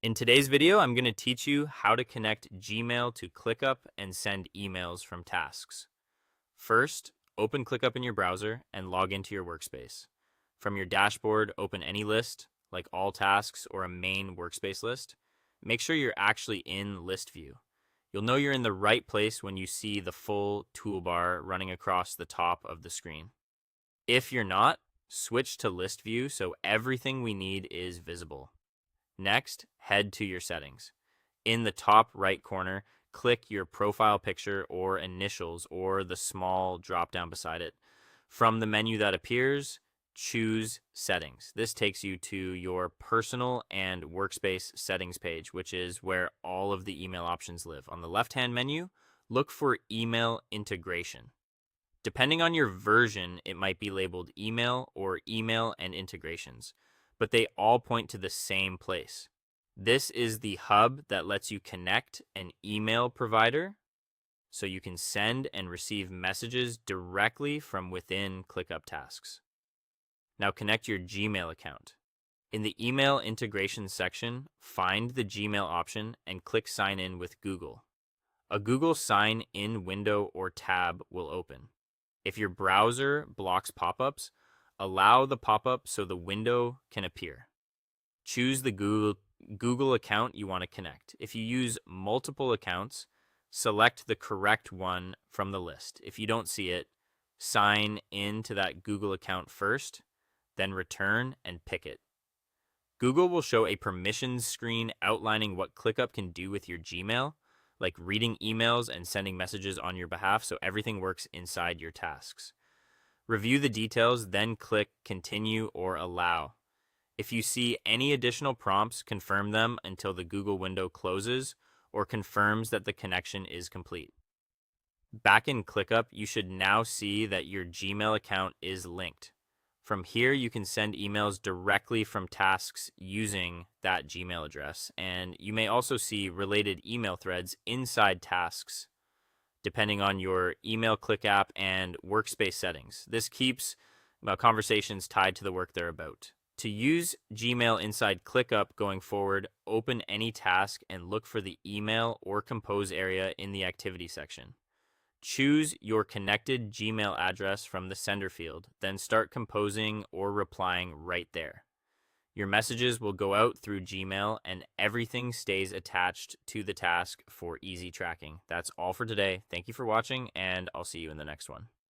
In today's video, I'm going to teach you how to connect Gmail to ClickUp and send emails from tasks. First, open ClickUp in your browser and log into your workspace. From your dashboard, open any list, like all tasks or a main workspace list. Make sure you're actually in list view. You'll know you're in the right place when you see the full toolbar running across the top of the screen. If you're not, switch to list view so everything we need is visible. Next, head to your settings. In the top right corner, click your profile picture or initials or the small drop down beside it. From the menu that appears, choose Settings. This takes you to your personal and workspace settings page, which is where all of the email options live. On the left-hand menu, look for Email Integration. Depending on your version, it might be labeled Email or Email and Integrations, but they all point to the same place. This is the hub that lets you connect an email provider so you can send and receive messages directly from within ClickUp tasks. Now connect your Gmail account. In the email integration section, find the Gmail option and click Sign In with Google. A Google Sign In window or tab will open. If your browser blocks pop-ups, allow the pop-up so the window can appear. Choose the Google account you want to connect. If you use multiple accounts, select the correct one from the list. If you don't see it, sign in to that Google account first, then return and pick it. Google will show a permissions screen outlining what ClickUp can do with your Gmail, like reading emails and sending messages on your behalf so everything works inside your tasks. Review the details, then click Continue or Allow. If you see any additional prompts, confirm them until the Google window closes or confirms that the connection is complete. Back in ClickUp, you should now see that your Gmail account is linked. From here, you can send emails directly from tasks using that Gmail address, and you may also see related email threads inside tasks, depending on your email click app and workspace settings. This keeps conversations tied to the work they're about. To use Gmail inside ClickUp going forward, open any task and look for the email or compose area in the activity section. Choose your connected Gmail address from the sender field, then start composing or replying right there. Your messages will go out through Gmail and everything stays attached to the task for easy tracking. That's all for today. Thank you for watching, and I'll see you in the next one.